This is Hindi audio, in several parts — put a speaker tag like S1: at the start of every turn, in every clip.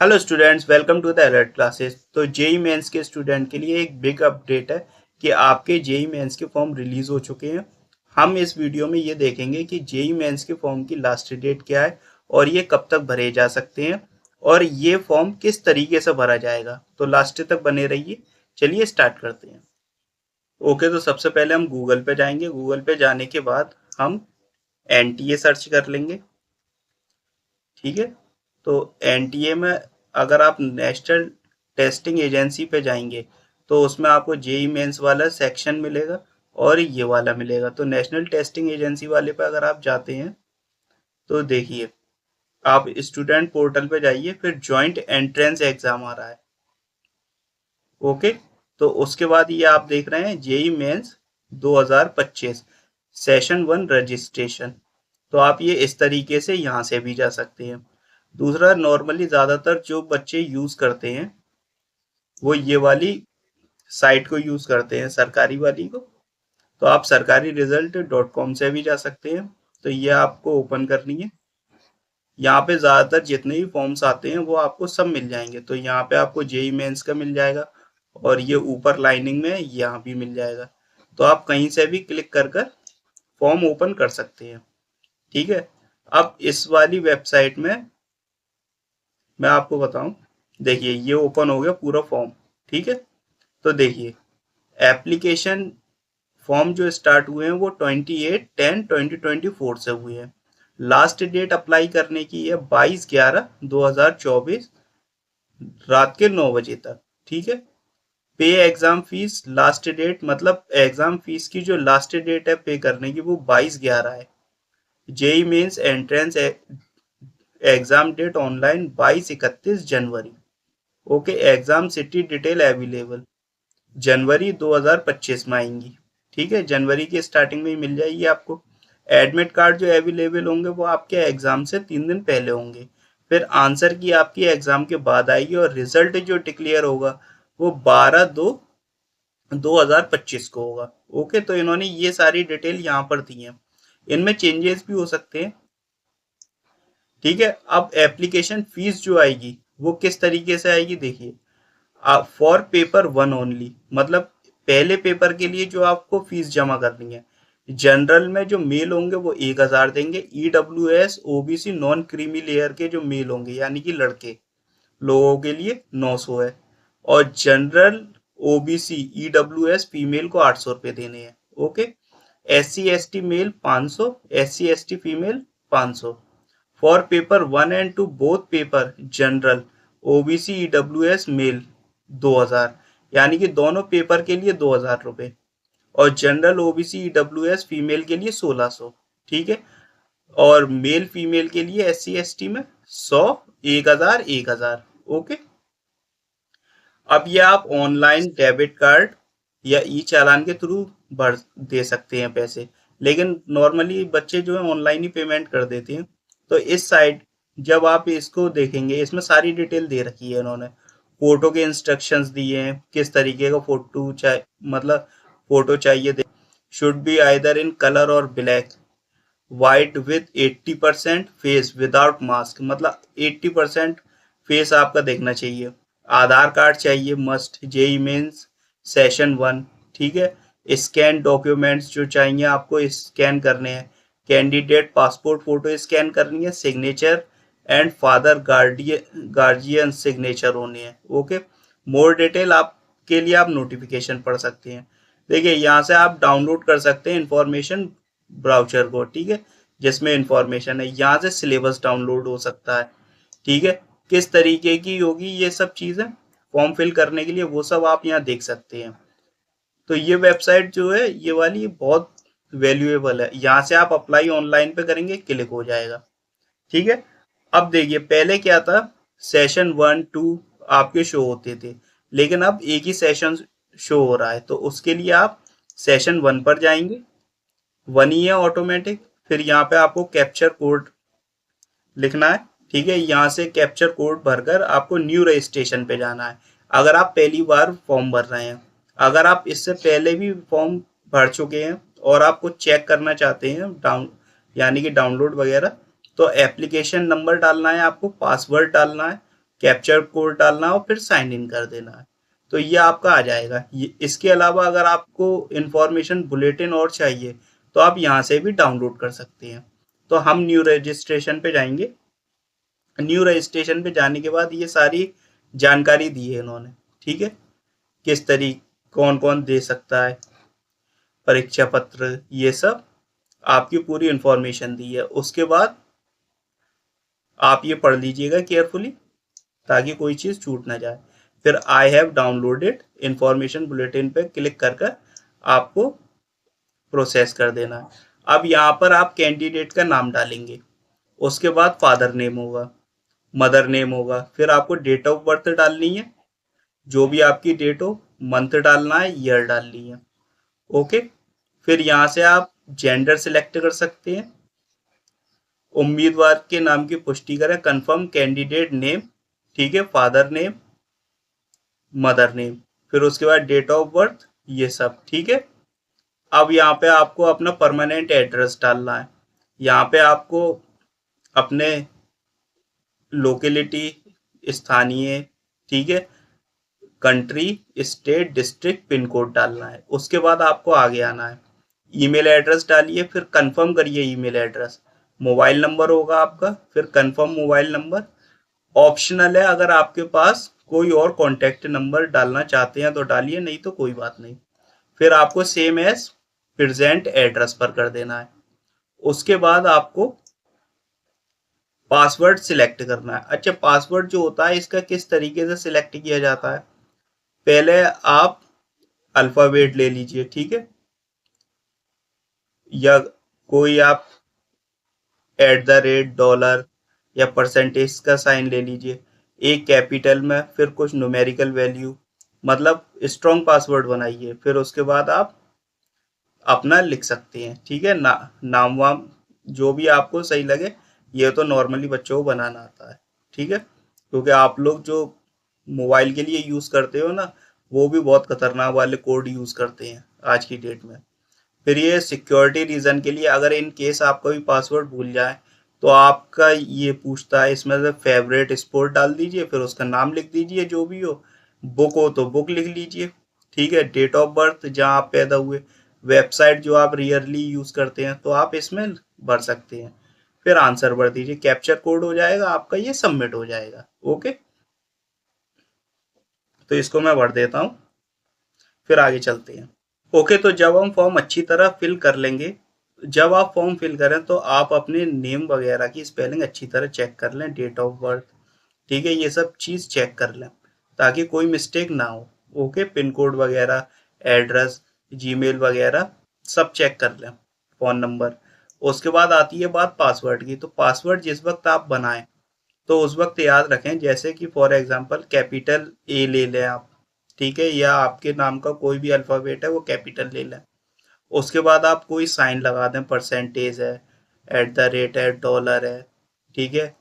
S1: Hello students, welcome to the alert classes. तो जेई मेंस के स्टूडेंट के लिए एक बिग अपडेट है कि आपके जेई मेंस के फॉर्म रिलीज हो चुके हैं। हम इस वीडियो में ये देखेंगे कि जेई मेंस के फॉर्म की लास्ट डेट क्या है और ये कब तक भरे जा सकते हैं और ये फॉर्म किस तरीके से भरा जाएगा। तो लास्ट तक बने रहिए। चलिए स्टार्ट करते हैं। ओके, तो सबसे पहले हम गूगल पे जाएंगे। गूगल पे जाने के बाद हम एनटीए सर्च कर लेंगे। ठीक है, तो एनटीए में अगर आप नेशनल टेस्टिंग एजेंसी पे जाएंगे तो उसमें आपको जेई मेंस वाला सेक्शन मिलेगा और ये वाला मिलेगा। तो नेशनल टेस्टिंग एजेंसी वाले पे अगर आप जाते हैं तो देखिए, आप स्टूडेंट पोर्टल पे जाइए, फिर जॉइंट एंट्रेंस एग्जाम आ रहा है। ओके, तो उसके बाद ये आप देख रहे हैं जेई मेंस 2025 सेशन 1 रजिस्ट्रेशन। तो आप ये इस तरीके से यहाँ से भी जा सकते हैं। दूसरा, नॉर्मली ज़्यादातर जो बच्चे यूज़ करते हैं वो ये वाली साइट को यूज़ करते हैं, सरकारी वाली को। तो आप सरकारी रिजल्ट डॉट कॉम से भी जा सकते हैं। तो ये आपको ओपन करनी है। यहाँ पे ज़्यादातर जितने भी फॉर्म्स आते हैं वो आपको सब मिल जाएंगे। तो यहाँ पे आपको जेई मेंस का मिल जाएगा और ये ऊपर लाइनिंग में यहाँ भी मिल जाएगा। तो आप कहीं से भी क्लिक कर कर फॉर्म ओपन कर सकते हैं। ठीक है, अब इस वाली वेबसाइट में मैं आपको बताऊं, देखिए ये ओपन हो गया पूरा फॉर्म। ठीक है, तो देखिए एप्लीकेशन फॉर्म जो स्टार्ट हुए हैं वो 28/10/2024 से हुए हैं। लास्ट डेट अप्लाई करने की है 22/11/2024 रात के 9 बजे तक। ठीक है, पे एग्जाम फीस लास्ट डेट, मतलब एग्जाम फीस की जो लास्ट डेट है पे करने की वो 22/11 है। JEE mains entrance exam date online 22/31 जनवरी। Okay, exam city detail available जनवरी 2025 में आएंगी। ठीक है, जनवरी की स्टार्टिंग में ही मिल जाएगी आपको। एडमिट कार्ड जो अवेलेबल होंगे वो आपके एग्जाम से 3 दिन पहले होंगे। फिर आंसर की आपकी एग्जाम के बाद आएगी और रिजल्ट जो डिक्लेयर होगा वो 12/2/2025 को होगा। ओके, तो इन्होंने ये सारी डिटेल यहाँ पर दी है। इनमें चेंजेस भी हो सकते हैं। ठीक है, अब एप्लीकेशन फीस जो आएगी वो किस तरीके से आएगी, देखिए। फॉर पेपर 1 ओनली, मतलब पहले पेपर के लिए जो आपको फीस जमा करनी है। जनरल में जो मेल होंगे वो 1000 देंगे। EWS OBC non creamy layer के जो मेल होंगे यानी कि लड़के लोगों के लिए 900 है। और जनरल ओबीसी ईडब्ल्यूएस फीमेल को 800 रुपये देने हैं। Okay, SC ST male 500, SC ST female 500। For paper 1 and 2 both paper general OBC EWS male 2000, यानी कि दोनों पेपर के लिए 2000 रुपये। और जनरल ओबीसी ईडब्ल्यूएस फीमेल के लिए 1600। ठीक है, और मेल फीमेल के लिए SC ST में 100, 1000, 1000। ओके, अब ये आप ऑनलाइन डेबिट कार्ड या ई चालान के थ्रू भर दे सकते हैं पैसे। लेकिन नॉर्मली बच्चे जो है ऑनलाइन ही पेमेंट कर देते हैं। तो इस साइड जब आप इसको देखेंगे, इसमें सारी डिटेल दे रखी है इन्होंने। फोटो के इंस्ट्रक्शंस दिए हैं, किस तरीके का फोटो चाहिए, मतलब फोटो चाहिए। Should be either in colour और black, white with 80% face without mask, मतलब 80% फेस आपका देखना चाहिए। आधार कार्ड चाहिए मस्ट, जेई मेंस सेशन 1। ठीक है, स्कैन डॉक्यूमेंट्स जो चाहिए आपको स्कैन करने हैं। कैंडिडेट पासपोर्ट फोटो स्कैन करनी है। Signature and father guardian signature होने हैं। ओके, मोर डिटेल आपके लिए आप नोटिफिकेशन पढ़ सकते हैं। देखिए यहाँ से आप डाउनलोड कर सकते हैं इंफॉर्मेशन ब्राउचर को। ठीक है, जिसमें इंफॉर्मेशन है, यहाँ से सिलेबस डाउनलोड हो सकता है। ठीक है, किस तरीके की होगी ये सब चीजें फॉर्म फिल करने के लिए वो सब आप यहाँ देख सकते हैं। तो ये वेबसाइट जो है ये वाली बहुत वैल्यूएबल है। यहाँ से आप अप्लाई ऑनलाइन पे करेंगे, क्लिक हो जाएगा। ठीक है, अब देखिए पहले क्या था, सेशन 1 2 आपके शो होते थे, लेकिन अब एक ही सेशन शो हो रहा है। तो उसके लिए आप सेशन 1 पर जाएंगे, 1 ही है ऑटोमेटिक। फिर यहाँ पे आपको कैप्चर कोड लिखना है। ठीक है, यहाँ से कैप्चर कोड भरकर आपको न्यू रजिस्ट्रेशन पे जाना है अगर आप पहली बार फॉर्म भर रहे हैं। अगर आप इससे पहले भी फॉर्म भर चुके हैं और आप कुछ चेक करना चाहते हैं डाउन, यानी कि डाउनलोड वगैरह, तो एप्लीकेशन नंबर डालना है, आपको पासवर्ड डालना है कैप्चर कोड डालना है और फिर साइन इन कर देना है। तो ये आपका आ जाएगा। इसके अलावा अगर आपको इंफॉर्मेशन बुलेटिन और चाहिए तो आप यहाँ से भी डाउनलोड कर सकते हैं। तो हम न्यू रजिस्ट्रेशन पे जाएंगे। न्यू रजिस्ट्रेशन पे जाने के बाद ये सारी जानकारी दी है इन्होंने, ठीक है, किस तरीके कौन कौन दे सकता है, परीक्षा पत्र, ये सब आपकी पूरी इंफॉर्मेशन दी है। उसके बाद आप ये पढ़ लीजिएगा केयरफुली ताकि कोई चीज़ छूट ना जाए। फिर I have downloaded information bulletin पे क्लिक कर कर आपको प्रोसेस कर देना है। अब यहाँ पर आप कैंडिडेट का नाम डालेंगे, उसके बाद फादर नेम होगा, मदर नेम होगा, फिर आपको डेट ऑफ बर्थ डालनी है, जो भी आपकी डेट हो, मंथ डालना है, ईयर डालनी है। ओके, फिर यहाँ से आप जेंडर सिलेक्ट कर सकते हैं। उम्मीदवार के नाम की पुष्टि करें, कंफर्म कैंडिडेट नेम, ठीक है, फादर नेम, मदर नेम, फिर उसके बाद डेट ऑफ बर्थ, ये सब ठीक है। अब यहाँ पे आपको अपना परमानेंट एड्रेस डालना है। यहाँ पे आपको अपने लोकेलिटी, स्थानीय, ठीक है, country, state, district, pin code डालना है। उसके बाद आपको आगे आना है, ईमेल एड्रेस डालिए, फिर कंफर्म करिए ईमेल एड्रेस। मोबाइल नंबर होगा आपका, फिर कंफर्म मोबाइल नंबर। ऑप्शनल है, अगर आपके पास कोई और कॉन्टैक्ट नंबर डालना चाहते हैं तो डालिए, नहीं तो कोई बात नहीं। फिर आपको सेम एज प्रेजेंट एड्रेस पर कर देना है। उसके बाद आपको पासवर्ड सिलेक्ट करना है। अच्छा, पासवर्ड जो होता है इसका किस तरीके से सिलेक्ट किया जाता है, पहले आप अल्फाबेट ले लीजिए, ठीक है, या कोई आप $, या परसेंटेज का साइन ले लीजिए, एक कैपिटल में, फिर कुछ न्यूमेरिकल वैल्यू, मतलब स्ट्रॉन्ग पासवर्ड बनाइए। फिर उसके बाद आप अपना लिख सकते हैं, ठीक है, नाम वाम जो भी आपको सही लगे। ये तो नॉर्मली बच्चों को बनाना आता है, ठीक है, क्योंकि आप लोग जो मोबाइल के लिए यूज़ करते हो ना, वो भी बहुत खतरनाक वाले कोड यूज़ करते हैं आज की डेट में। फिर ये सिक्योरिटी रीज़न के लिए, अगर इन केस आपका भी पासवर्ड भूल जाए तो आपका ये पूछता है, इसमें से फेवरेट स्पोर्ट डाल दीजिए, फिर उसका नाम लिख दीजिए जो भी हो, बुक हो तो बुक लिख लीजिए, ठीक है, डेट ऑफ बर्थ जहाँ आप पैदा हुए, वेबसाइट जो आप रियरली यूज़ करते हैं तो आप इसमें भर सकते हैं। फिर आंसर भर दीजिए, कैप्चर कोड हो जाएगा आपका, ये सबमिट हो जाएगा। ओके, तो इसको मैं भर देता हूँ, फिर आगे चलते हैं। ओके, तो जब हम फॉर्म अच्छी तरह फिल कर लेंगे, जब आप फॉर्म फिल करें तो आप अपने नेम वगैरह की स्पेलिंग अच्छी तरह चेक कर लें, डेट ऑफ बर्थ, ठीक है, ये सब चीज़ चेक कर लें ताकि कोई मिस्टेक ना हो। ओके, पिन कोड वगैरह, एड्रेस, जीमेल वगैरह सब चेक कर लें, फ़ोन नंबर। उसके बाद आती है बात पासवर्ड की। तो पासवर्ड जिस वक्त आप बनाएं तो उस वक्त याद रखें, जैसे कि फॉर एग्जांपल कैपिटल ए ले लें आप, ठीक है, या आपके नाम का कोई भी अल्फ़ाबेट है वो कैपिटल ले लें। उसके बाद आप कोई साइन लगा दें, परसेंटेज है, @ है, डॉलर है, ठीक है,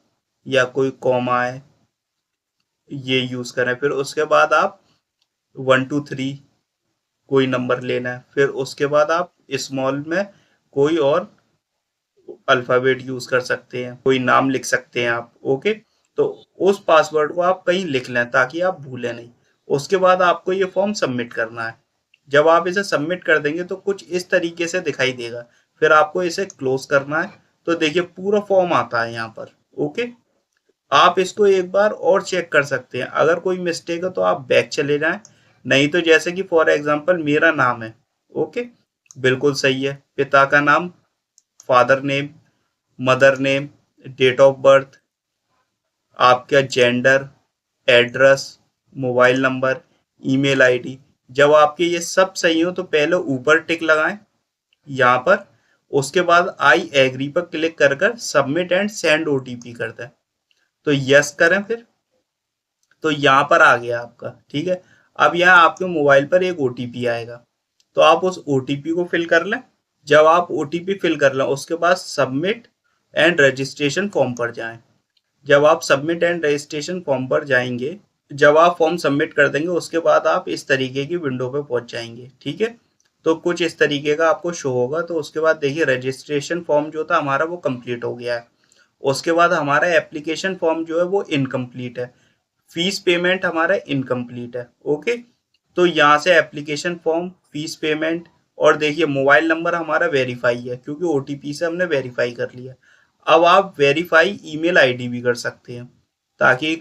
S1: या कोई कॉमा है, ये यूज़ करें। फिर उसके बाद आप 1 2 3 कोई नंबर लेना है। फिर उसके बाद आप स्मॉल में कोई और अल्फ़ाबेट यूज़ कर सकते हैं, कोई नाम लिख सकते हैं आप। ओके, तो उस पासवर्ड को आप कहीं लिख लें ताकि आप भूलें नहीं। उसके बाद आपको ये फॉर्म सबमिट करना है। जब आप इसे सबमिट कर देंगे तो कुछ इस तरीके से दिखाई देगा। फिर आपको इसे क्लोज करना है। तो देखिए पूरा फॉर्म आता है यहाँ पर। ओके, आप इसको एक बार और चेक कर सकते हैं, अगर कोई मिस्टेक है तो आप बैक चले जाएं, नहीं तो जैसे कि फॉर एग्जांपल मेरा नाम है, ओके, बिल्कुल सही है, पिता का नाम, father name, mother name, date of birth, आपका gender, address, mobile number, email ID. जब आपके ये सब सही हो तो पहले ऊपर टिक लगाएं यहाँ पर। उसके बाद आई एग्री पर क्लिक कर कर सबमिट एंड सेंड ओटीपी कर दें। तो यस करें, फिर तो यहाँ पर आ गया आपका, ठीक है। अब यहाँ आपके मोबाइल पर एक ओटीपी आएगा, तो आप उस ओटीपी को फिल कर लें। जब आप ओटीपी फिल कर लें उसके बाद सबमिट एंड रजिस्ट्रेशन फॉर्म पर जाएं। जब आप सबमिट एंड रजिस्ट्रेशन फॉर्म पर जाएंगे, जब आप फॉर्म सबमिट कर देंगे उसके बाद आप इस तरीके की विंडो पे पहुंच जाएंगे, ठीक है। तो कुछ इस तरीके का आपको शो होगा। तो उसके बाद देखिए रजिस्ट्रेशन फॉर्म जो था हमारा वो कंप्लीट हो गया है। उसके बाद हमारा एप्लीकेशन फॉर्म जो है वो इनकम्प्लीट है। फीस पेमेंट हमारा इनकम्प्लीट है। ओके, तो यहाँ से एप्लीकेशन फॉर्म, फीस पेमेंट, और देखिए मोबाइल नंबर हमारा वेरीफाई है क्योंकि ओटीपी से हमने वेरीफाई कर लिया। अब आप वेरीफाई ईमेल आईडी भी कर सकते हैं ताकि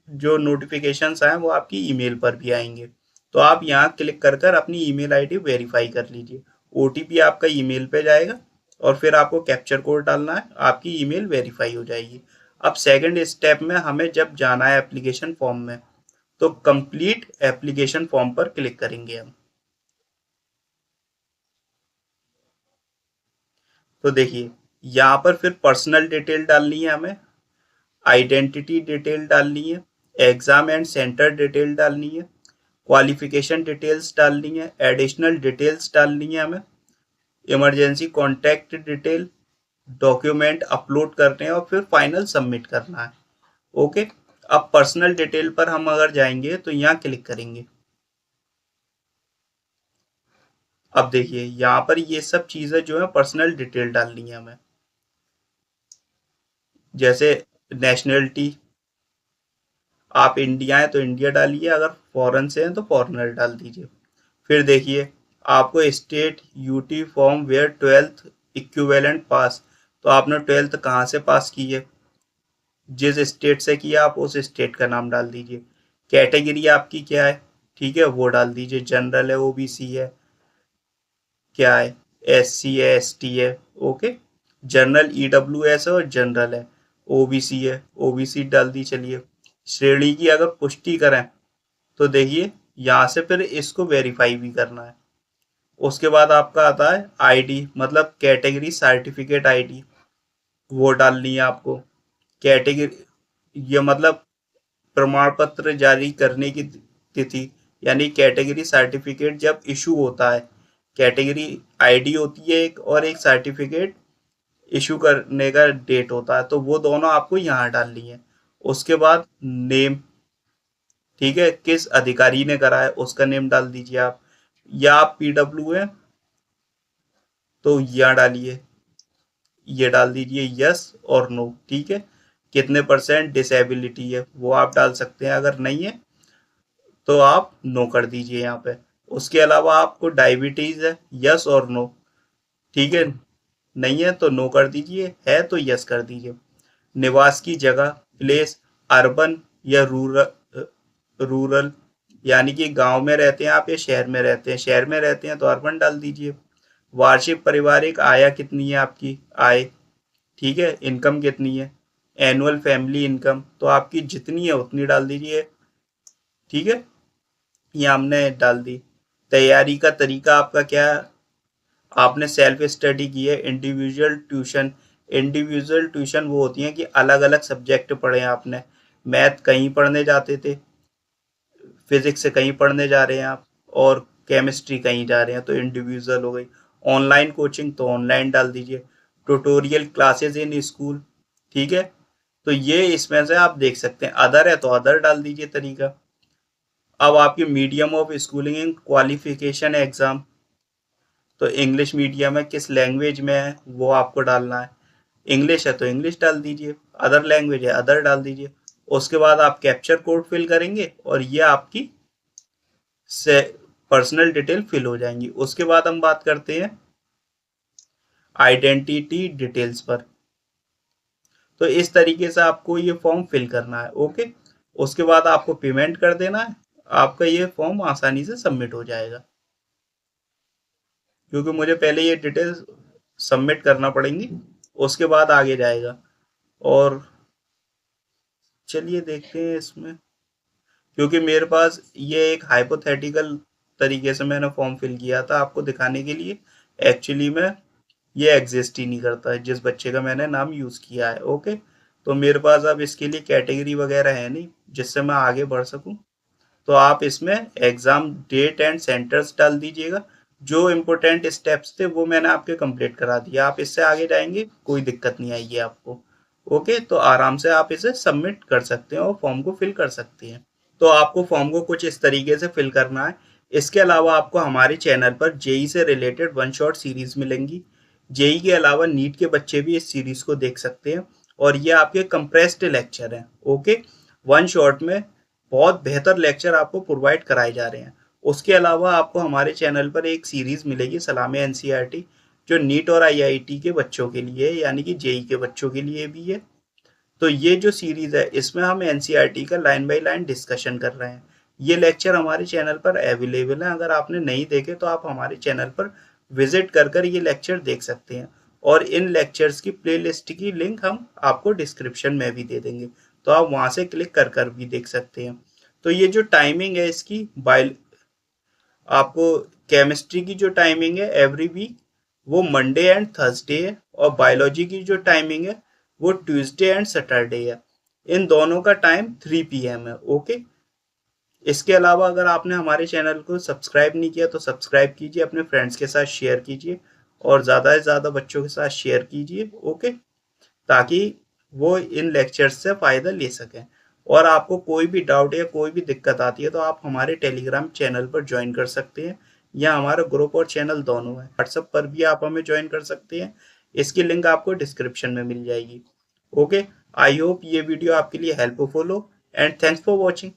S1: जो नोटिफिकेशंस आए वो आपकी ईमेल पर भी आएंगे। तो आप यहाँ क्लिक कर कर अपनी ईमेल आईडी वेरीफाई कर लीजिए। ओटीपी आपका ईमेल पे जाएगा और फिर आपको कैप्चर कोड डालना है, आपकी ईमेल वेरीफाई हो जाएगी। अब सेकंड स्टेप में हमें जब जाना है एप्लीकेशन फॉर्म में, तो कंप्लीट एप्लीकेशन फॉर्म पर क्लिक करेंगे हम। तो देखिए यहाँ पर फिर पर्सनल डिटेल डालनी है हमें, आइडेंटिटी डिटेल डालनी है, एग्जाम एंड सेंटर डिटेल डालनी है, क्वालिफिकेशन डिटेल्स डालनी है, एडिशनल डिटेल्स डालनी है हमें, emergency contact detail, document upload करने हैं और फिर फाइनल सबमिट करना है। ओके, अब पर्सनल डिटेल पर हम अगर जाएंगे तो यहाँ क्लिक करेंगे। अब देखिए यहाँ पर ये सब चीजें जो है पर्सनल डिटेल डालनी है हमें, जैसे नेशनलिटी, आप इंडिया हैं तो इंडिया डालिए, अगर फॉरेन से हैं तो फॉरेनर डाल दीजिए। फिर देखिए आपको state UT form where 12th equivalent pass, तो आपने 12th कहाँ से पास की है, जिस स्टेट से किया आप उस स्टेट का नाम डाल दीजिए। कैटेगरी आपकी क्या है, ठीक है, वो डाल दीजिए, जनरल है, ओबीसी है, क्या है, एससी है, एसटी है। ओके, जनरल ईडब्ल्यूएस है और जनरल है, ओबीसी है, ओबीसी डाल दी। चलिए श्रेणी की अगर पुष्टि करें तो देखिए यहाँ से फिर इसको वेरीफाई भी करना है। उसके बाद आपका आता है आईडी, मतलब कैटेगरी सर्टिफिकेट आईडी, वो डालनी है आपको। कैटेगरी ये मतलब प्रमाण पत्र जारी करने की तिथि, यानी कैटेगरी सर्टिफिकेट जब इशू होता है, कैटेगरी आईडी होती है एक और एक सर्टिफिकेट इशू करने का डेट होता है, तो वो दोनों आपको यहाँ डालनी है। उसके बाद नेम, ठीक है, किस अधिकारी ने करा है उसका नेम डाल दीजिए आप, या आप पीडब्ल्यू है तो यहाँ डालिए, ये डाल दीजिए यस और नो, ठीक है। कितने परसेंट डिसेबिलिटी है वो आप डाल सकते हैं, अगर नहीं है तो आप नो कर दीजिए यहाँ पे। उसके अलावा आपको डायबिटीज है, यस और नो, ठीक है, नहीं है तो नो कर दीजिए, है तो यस कर दीजिए। निवास की जगह, प्लेस, अर्बन या रूरल, रूरल यानी कि गांव में रहते हैं आप या शहर में रहते हैं, शहर में रहते हैं तो अर्बन डाल दीजिए। वार्षिक पारिवारिक आय कितनी है आपकी आय, ठीक है, इनकम कितनी है, एनुअल फैमिली इनकम, तो आपकी जितनी है उतनी डाल दीजिए, ठीक है, ये हमने डाल दी। तैयारी का तरीका आपका क्या है, आपने सेल्फ स्टडी की है, इंडिविजुअल ट्यूशन, इंडिविजुअल ट्यूशन वो होती हैं कि अलग अलग सब्जेक्ट पढ़े हैं आपने, मैथ कहीं पढ़ने जाते थे, फिजिक्स से कहीं पढ़ने जा रहे हैं आप, और केमिस्ट्री कहीं जा रहे हैं तो इंडिविजुअल हो गई। ऑनलाइन कोचिंग तो ऑनलाइन डाल दीजिए, ट्यूटोरियल क्लासेस इन स्कूल, ठीक है, तो ये इसमें से आप देख सकते हैं। अदर है तो अदर डाल दीजिए तरीका। अब आपके medium of schooling in qualification exam, तो इंग्लिश मीडियम है, किस लैंग्वेज में है वो आपको डालना है, इंग्लिश है तो इंग्लिश डाल दीजिए, अदर लैंग्वेज है अदर डाल दीजिए। उसके बाद आप कैप्चर कोड फिल करेंगे और ये आपकी से पर्सनल डिटेल फिल हो जाएंगी। उसके बाद हम बात करते हैं आइडेंटिटी डिटेल्स पर। तो इस तरीके से आपको ये फॉर्म फिल करना है। ओके, उसके बाद आपको पेमेंट कर देना है, आपका ये फॉर्म आसानी से सबमिट हो जाएगा, क्योंकि मुझे पहले ये डिटेल्स सबमिट करना पड़ेंगी, उसके बाद आगे जाएगा। और चलिए देखते हैं इसमें, क्योंकि मेरे पास ये एक हाइपोथेटिकल तरीके से मैंने फॉर्म फिल किया था आपको दिखाने के लिए, एक्चुअली में ये एग्जिस्ट ही नहीं करता है जिस बच्चे का मैंने नाम यूज किया है। ओके, तो मेरे पास अब इसके लिए कैटेगरी वगैरह है नहीं जिससे मैं आगे बढ़ सकूं, तो आप इसमें एग्जाम डेट एंड सेंटर्स डाल दीजिएगा। जो इम्पोर्टेंट स्टेप्स थे वो मैंने आपके कंप्लीट करा दिया, आप इससे आगे जाएंगे कोई दिक्कत नहीं आएगी आपको। ओके, तो आराम से आप इसे सबमिट कर सकते हैं और फॉर्म को फिल कर सकते हैं। तो आपको फॉर्म को कुछ इस तरीके से फिल करना है। इसके अलावा आपको हमारे चैनल पर जेई से रिलेटेड वन शॉट सीरीज मिलेंगी। जेई के अलावा नीट के बच्चे भी इस सीरीज को देख सकते हैं और ये आपके कंप्रेस्ड लेक्चर हैं। ओके, वन शॉट में बहुत बेहतर लेक्चर आपको प्रोवाइड कराए जा रहे हैं। उसके अलावा आपको हमारे चैनल पर एक सीरीज मिलेगी सलामी एनसीईआरटी, जो नीट और आईआईटी के बच्चों के लिए है, यानी कि जेई के बच्चों के लिए भी है। तो ये जो सीरीज है इसमें हम एनसीईआरटी का लाइन बाय लाइन डिस्कशन कर रहे हैं। ये लेक्चर हमारे चैनल पर अवेलेबल है, अगर आपने नहीं देखे तो आप हमारे चैनल पर विजिट कर ये लेक्चर देख सकते हैं। और इन लेक्चर्स की प्लेलिस्ट की लिंक हम आपको डिस्क्रिप्शन में भी दे देंगे, तो आप वहां से क्लिक कर भी देख सकते हैं। तो ये जो टाइमिंग है इसकी आपको केमिस्ट्री की जो टाइमिंग है एवरी वीक वो मंडे एंड थर्सडे है, और बायोलॉजी की जो टाइमिंग है वो ट्यूसडे एंड सैटरडे है। इन दोनों का टाइम 3 PM है। ओके, इसके अलावा अगर आपने हमारे चैनल को सब्सक्राइब नहीं किया तो सब्सक्राइब कीजिए, अपने फ्रेंड्स के साथ शेयर कीजिए और ज़्यादा से ज़्यादा बच्चों के साथ शेयर कीजिए। ओके, ताकि वो इन लेक्चर्स से फ़ायदा ले सकें। और आपको कोई भी डाउट या कोई भी दिक्कत आती है तो आप हमारे टेलीग्राम चैनल पर ज्वाइन कर सकते हैं, या हमारा ग्रुप और चैनल दोनों है। व्हाट्सएप पर भी आप हमें ज्वाइन कर सकते हैं, इसकी लिंक आपको डिस्क्रिप्शन में मिल जाएगी। ओके, आई होप ये वीडियो आपके लिए हेल्पफुल हो, एंड थैंक्स फॉर वॉचिंग।